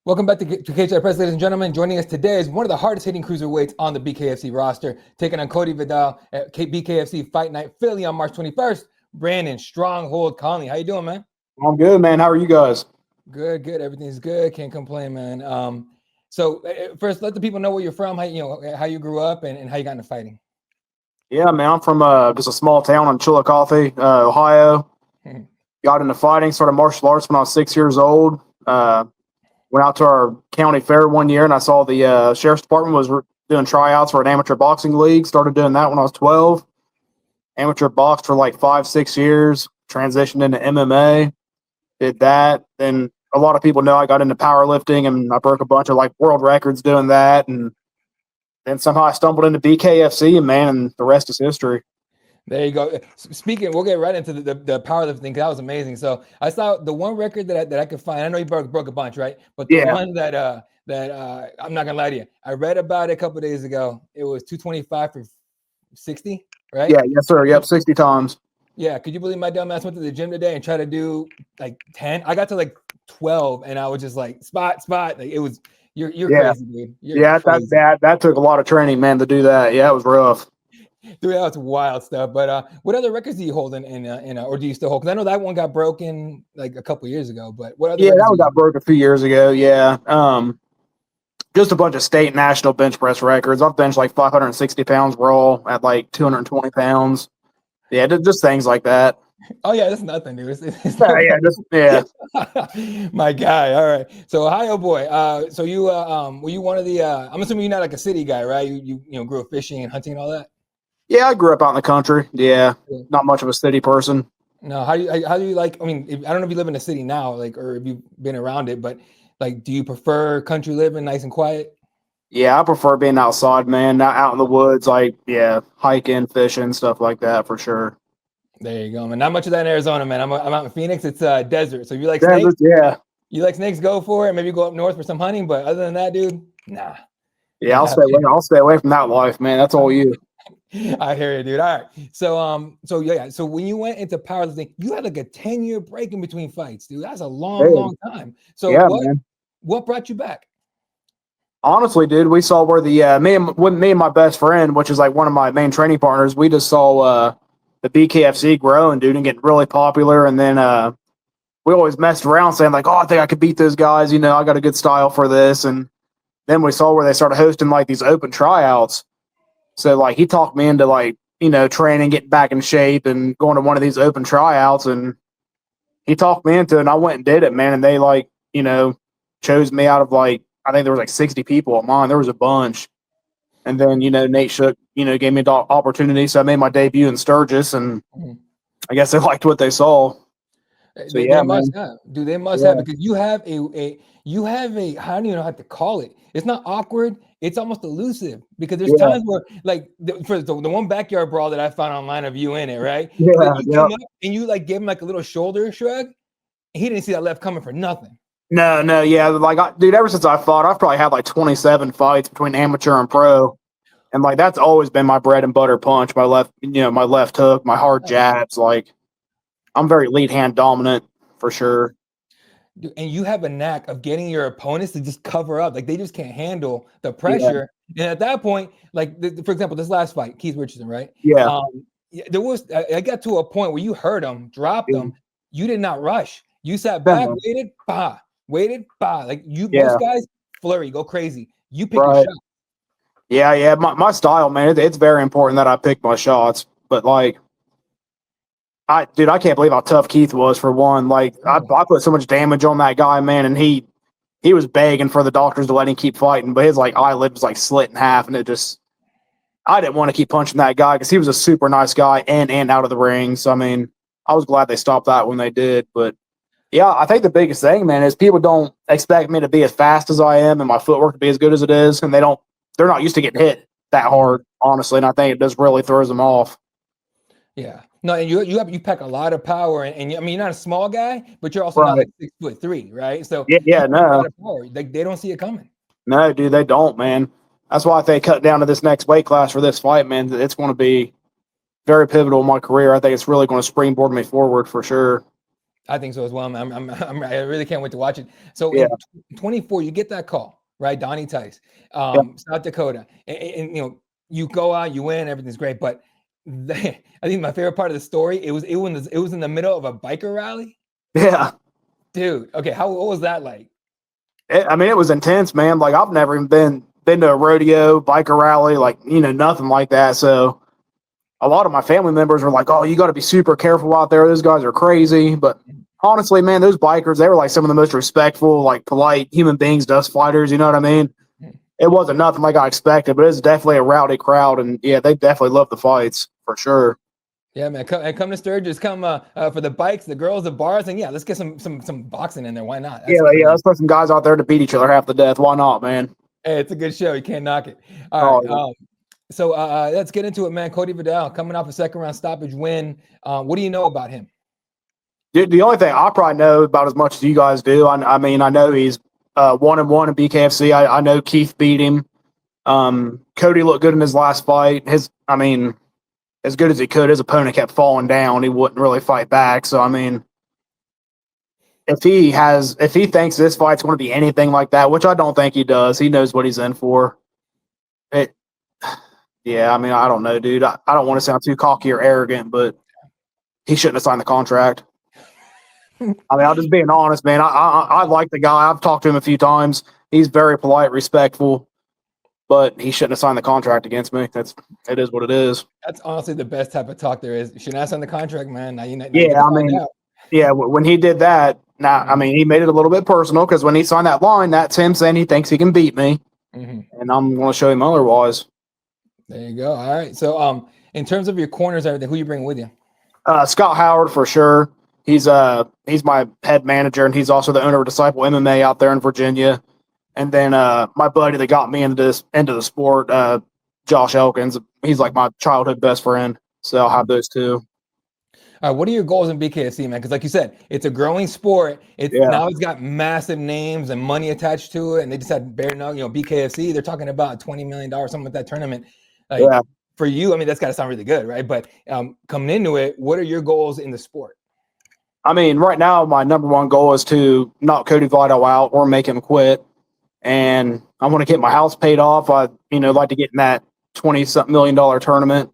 Welcome back to KHI Press, ladies and gentlemen. Joining us today is one of the hardest hitting cruiserweights on the BKFC roster, taking on Cody Vidal at BKFC Fight Night Philly on March 21st. Brandon Stronghold Conley. How you doing, man? I'm good, man. How are you guys? Good. Everything's good. Can't complain, man. So first, let the people know where you're from, how you grew up, and how you got into fighting. Yeah, man. I'm from just a small town in Chillicothe, Ohio. Got into fighting, started martial arts when I was 6 years old. Went out to our county fair one year, and I saw the sheriff's department was doing tryouts for an amateur boxing league. Started doing that when I was 12. Amateur boxed for like 5-6 years. Transitioned into MMA. Did that. Then a lot of people know I got into powerlifting, and I broke a bunch of like world records doing that. And then somehow I stumbled into BKFC, and the rest is history. There you go. Speaking, we'll get right into the powerlifting because that was amazing. So I saw the one record that I could find. I know you broke a bunch, right? But the one that I'm not gonna lie to you, I read about it a couple of days ago. It was 225 for 60, right? Yeah, yes, sir. Yep, 60 times. Yeah. Could you believe my dumb ass went to the gym today and tried to do like 10? I got to like 12, and I was just like spot. Like it was. You're crazy, dude. You're crazy. That took a lot of training, man, to do that. Yeah, it was rough. Dude, that's wild stuff. But what other records do you hold or do you still hold? Because I know that one got broken like a couple years ago. But what other? Yeah, that one got broken a few years ago. Yeah, just a bunch of state and national bench press records. I've benched like 560 pounds raw at like 220 pounds. Yeah, just things like that. Oh yeah, that's nothing, dude. Yeah. My guy. All right. So Ohio boy. So you were you one of the? I'm assuming you're not like a city guy, right? You grew up fishing and hunting and all that. Yeah, I grew up out in the country. Yeah, not much of a city person. No, how do you like? I mean, I don't know if you live in a city now, like, or if you've been around it, but like, do you prefer country living, nice and quiet? Yeah, I prefer being outside, man, not out in the woods, like hiking, fishing, stuff like that for sure. There you go, man. Not much of that in Arizona, man. I'm out in Phoenix. It's desert. So if you like desert, snakes, yeah. You like snakes, go for it. Maybe go up north for some hunting, but other than that, dude, nah. Yeah, I'll stay away from that life, man. That's all you. I hear you, dude. All right. So when you went into powerlifting, you had like a 10-year break in between fights, dude. That's a long time. So what brought you back? Honestly, dude, we saw where the me and my best friend, which is like one of my main training partners, we just saw the BKFC growing, dude, and getting really popular. And then we always messed around saying like, oh, I think I could beat those guys. I got a good style for this. And then we saw where they started hosting like these open tryouts. So like he talked me into like, training, getting back in shape and going to one of these open tryouts. And he talked me into it, and I went and did it, man. And they like, chose me out of like, I think there was like 60 people at mine. There was a bunch. And then, Nate Shook, gave me the opportunity. So I made my debut in Sturgis, and I guess they liked what they saw. So they must have, dude. They must have, because you have a how do you know how to call it? It's not awkward. It's almost elusive, because there's times where like for the one backyard brawl that I found online of you in it, right? Yeah. You came up and you like gave him like a little shoulder shrug, and he didn't see that left coming for nothing. No, yeah. Like, dude, ever since I fought, I've probably had like 27 fights between amateur and pro. And like, that's always been my bread and butter punch, my left hook, my hard jabs. Like, I'm very lead hand dominant for sure. Dude, and you have a knack of getting your opponents to just cover up. Like, they just can't handle the pressure. Yeah. And at that point, like, for example, this last fight, Keith Richardson, right? Yeah. I got to a point where you heard him, dropped him. You did not rush. You sat back, waited, like most guys flurry, go crazy. You pick your shot. Yeah. My style, man, it's very important that I pick my shots. But like, I can't believe how tough Keith was, for one. Like, I put so much damage on that guy, man, and he was begging for the doctors to let him keep fighting, but his like eyelid was like split in half, and I didn't want to keep punching that guy because he was a super nice guy and out of the ring. So I mean, I was glad they stopped that when they did. But yeah, I think the biggest thing, man, is people don't expect me to be as fast as I am and my footwork to be as good as it is, and they're not used to getting hit that hard, honestly, and I think it just really throws them off. Yeah. No, and you pack a lot of power, and I mean, you're not a small guy, but you're also not like 6'3", right? So no, like they don't see it coming. No, dude, they don't, man. That's why if they cut down to this next weight class for this fight, man, it's going to be very pivotal in my career. I think it's really going to springboard me forward for sure. I think so as well, man. I really can't wait to watch it. So Yeah. in 24, you get that call, right? Donnie Tice, South Dakota, and you know, you go out, you win, everything's great. But I think my favorite part of the story, it was in the middle of a biker rally. Yeah. Dude, okay, what was that like? I mean, it was intense, man. Like I've never even been to a rodeo, biker rally, like, you know, nothing like that. So a lot of my family members were like, "Oh, you got to be super careful out there. Those guys are crazy." But honestly, man, those bikers, they were like some of the most respectful, like polite human beings, dust fighters. You know what I mean? It wasn't nothing like I expected, but it's definitely a rowdy crowd, and yeah, they definitely love the fights for sure. Yeah, man, come to Sturgis, come for the bikes, the girls, the bars, and yeah, let's get some boxing in there. Why not? Yeah, let's put some guys out there to beat each other half to death. Why not, man? Hey, it's a good show. You can't knock it. All right. So let's get into it, man. Cody Vidal coming off a second round stoppage win. What do you know about him? Dude, the only thing I probably know about as much as you guys do, I mean, I know he's 1-1 in BKFC. I know Keith beat him. Cody looked good in his last fight. I mean, as good as he could, his opponent kept falling down. He wouldn't really fight back. So, I mean, if he thinks this fight's going to be anything like that, which I don't think he does, he knows what he's in for. Yeah, I mean, I don't know, dude. I don't want to sound too cocky or arrogant, but he shouldn't have signed the contract. I mean, I'm just being honest, man. I like the guy. I've talked to him a few times. He's very polite, respectful, but he shouldn't have signed the contract against me. It is what it is. That's honestly the best type of talk there is. You should not sign the contract, man. Now you yeah, I mean, yeah. When he did that, now I mean, he made it a little bit personal because when he signed that line, that's him saying he thinks he can beat me, and I'm going to show him otherwise. There you go. All right. So, in terms of your corners, everything, who you bring with you? Scott Howard for sure. He's my head manager, and he's also the owner of Disciple MMA out there in Virginia. And then my buddy that got me into the sport, Josh Elkins. He's like my childhood best friend. So I'll have those two. All right, what are your goals in BKFC, man? Because like you said, it's a growing sport. Now it's got massive names and money attached to it, and they just had bare no, BKFC. They're talking about $20 million, something like that tournament. For you, I mean, that's got to sound really good, right? But coming into it, what are your goals in the sport? I mean, right now, my number one goal is to knock Cody Vidal out or make him quit. And I want to get my house paid off. I, like to get in that $20-something million tournament.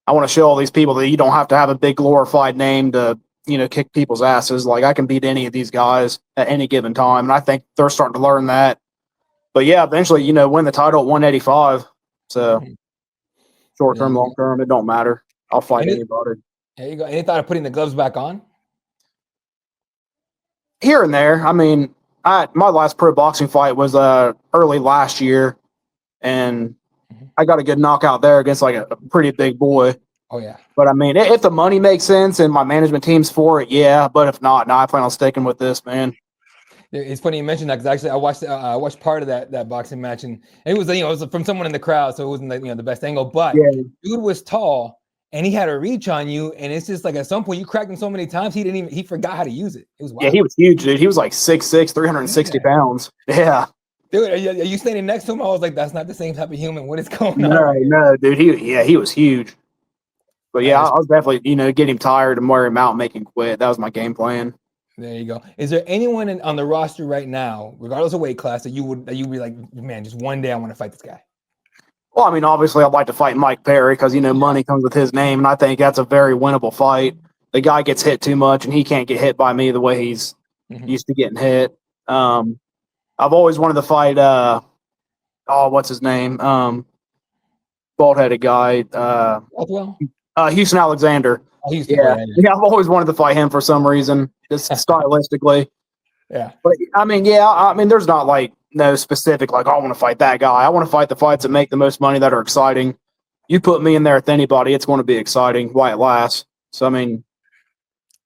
I want to show all these people that you don't have to have a big glorified name to, kick people's asses. Like I can beat any of these guys at any given time. And I think they're starting to learn that. But yeah, eventually, win the title at 185. So short term, long term, it don't matter. I'll fight anybody. There you go. Any thought of putting the gloves back on? Here and there. I mean, my last pro boxing fight was early last year, and I got a good knockout there against like a pretty big boy. Oh yeah. But I mean, if the money makes sense and my management team's for it, yeah. But if not, I plan on sticking with this, man. It's funny you mentioned that because actually I watched part of that boxing match, and it was it was from someone in the crowd, so it wasn't the best angle. But dude was tall and he had a reach on you, and it's just like at some point you cracked him so many times he forgot how to use it. It was wild. Yeah, he was huge, dude. He was like 6'6", 360 pounds. Yeah. Dude, are you standing next to him? I was like, that's not the same type of human. What is going on? No, dude. He was huge. But yeah, I was definitely, get him tired and wear him out and make him quit. That was my game plan. There you go. Is there anyone on the roster right now, regardless of weight class, that you'd be like, man, just one day I want to fight this guy? Well, I mean, obviously I'd like to fight Mike Perry because, money comes with his name, and I think that's a very winnable fight. The guy gets hit too much, and he can't get hit by me the way he's used to getting hit. I've always wanted to fight, what's his name? Bald-headed guy. Houston Alexander. Yeah, I've always wanted to fight him for some reason, just stylistically. Yeah. But, I mean, there's not, like, no specific, like, I want to fight that guy. I want to fight the fights that make the most money, that are exciting. You put me in there with anybody, it's going to be exciting while it lasts. So, I mean.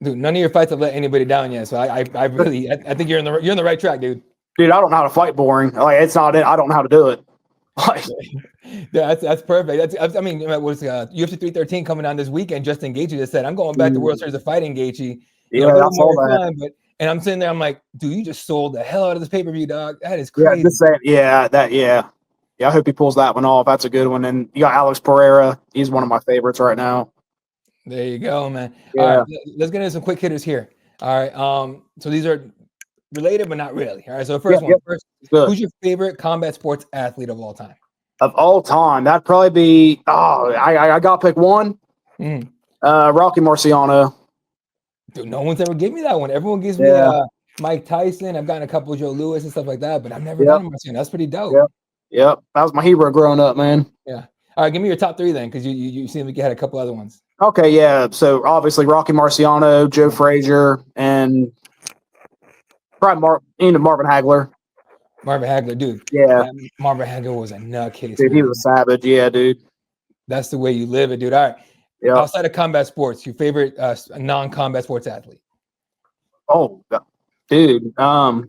Dude, none of your fights have let anybody down yet. So I think you're in the right track, dude. Dude, I don't know how to fight boring. Like, it's not it. I don't know how to do it. Like, yeah, that's perfect. I mean, it was UFC 313 coming on this weekend. Justin Gaethje just said, "I'm going back to World Series of Fighting, Gaethje." Yeah, that's all that. And I'm sitting there, I'm like, dude, you just sold the hell out of this pay-per-view, dog. That is crazy. Yeah, I hope he pulls that one off. That's a good one. And you got Alex Pereira. He's one of my favorites right now. There you go, man. Yeah. All right, let's get into some quick hitters here. All right. So these are related, but not really. All right. So the first one. First, who's your favorite combat sports athlete of all time? Of all time, that'd probably be. Oh, I got to pick one. Rocky Marciano. Dude, no one's ever given me that one. Everyone gives me Mike Tyson. I've gotten a couple of Joe Louis and stuff like that, but I've never gotten Marciano. That's pretty dope. Yep. That was my hero growing up, man. Yeah. All right, give me your top three then, because you seem like you had a couple other ones. Okay, yeah. So obviously Rocky Marciano, Joe Frazier, and probably Marvin Hagler. Marvin Hagler, dude. Yeah. Marvin Hagler was a nutcase. Dude, he was a savage. Yeah, dude. That's the way you live it, dude. All right. Yeah. Outside of combat sports, your favorite non-combat sports athlete? Oh, dude. Non-combat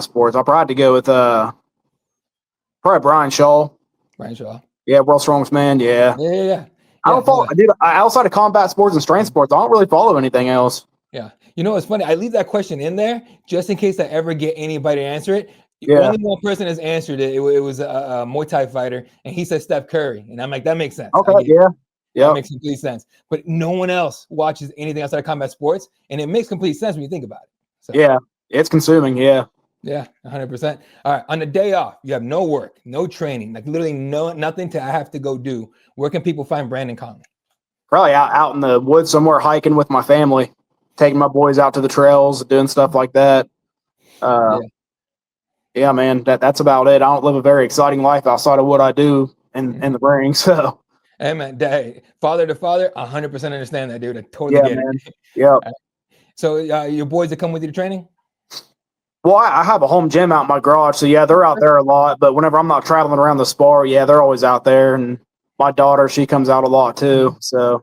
sports. I'll probably have to go with probably Brian Shaw. Brian Shaw. Yeah, world's strongest man. Yeah. Yeah. I don't follow, dude. Outside of combat sports and strength sports, I don't really follow anything else. Yeah. You know, it's funny. I leave that question in there just in case I ever get anybody to answer it. Only one person has answered it. It was a Muay Thai fighter, and he said Steph Curry. And I'm like, that makes sense. Okay, yeah. That makes complete sense. But no one else watches anything outside of combat sports, and it makes complete sense when you think about it. So, yeah, it's consuming, yeah. Yeah, 100%. All right, on the day off, you have no work, no training, like literally nothing to have to go do. Where can people find Brandon Conley? Probably out in the woods somewhere hiking with my family, taking my boys out to the trails, doing stuff like that. Yeah, man, that's about it. I don't live a very exciting life outside of what I do in the ring. So, hey, man, father to father, 100% understand that, dude. I totally get it. Yeah. So, your boys that come with you to training? Well, I have a home gym out in my garage, so yeah, they're out there a lot. But whenever I'm not traveling around the spar, yeah, they're always out there. And my daughter, she comes out a lot too. So,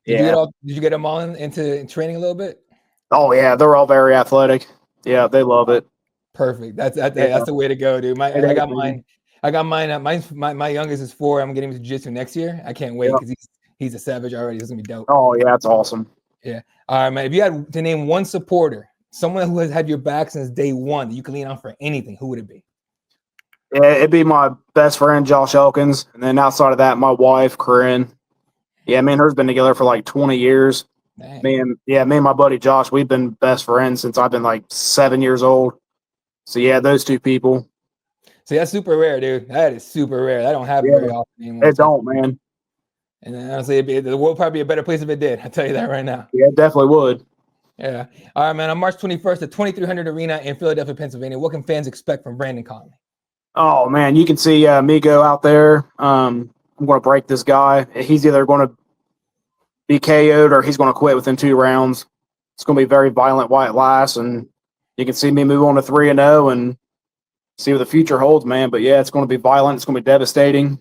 yeah. Did you get them all into training a little bit? Oh yeah, they're all very athletic. Yeah, they love it. Perfect. That's the way to go, dude. I got mine. My youngest is 4. I'm getting him to jiu-jitsu next year. I can't wait because he's a savage already. It's gonna be dope. Oh yeah, that's awesome. Yeah. All right, man. If you had to name one supporter, someone who has had your back since day one that you can lean on for anything, who would it be? Yeah, it'd be my best friend Josh Elkins, and then outside of that, my wife Corinne. Yeah, me and her's been together for like 20 years. Dang. Me and my buddy Josh, we've been best friends since I've been like 7 years old. So yeah, those two people. So that's super rare, dude. That is super rare. That don't happen very often anymore. It don't, man. And then honestly, the world would probably be a better place if it did. I'll tell you that right now. Yeah, it definitely would. Yeah. All right, man. On March 21st, the 2300 Arena in Philadelphia, Pennsylvania. What can fans expect from Brandon Conley? Oh man, you can see me go out there. I'm going to break this guy. He's either going to be KO'd or he's going to quit within 2 rounds. It's going to be very violent while it lasts, and you can see me move on to 3-0 and see what the future holds, man. But yeah, it's going to be violent. It's going to be devastating.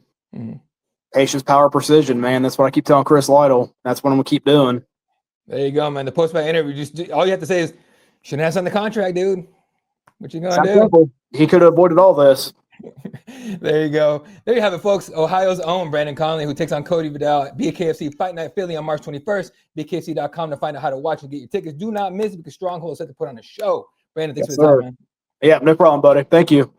Patience, power, precision, man. That's what I keep telling Chris Lytle. That's what I'm going to keep doing. There you go, man. The post-fight interview, just all you have to say is, shouldn't have signed the contract, dude. What you going to do? Simple. He could have avoided all this. There you go. There you have it, folks. Ohio's own Brandon Conley, who takes on Cody Vidal at BKFC Fight Night Philly on March 21st. BKFC.com to find out how to watch and get your tickets. Do not miss it because Stronghold is set to put on a show. Brandon, thanks for the time, man. Yeah, no problem, buddy. Thank you.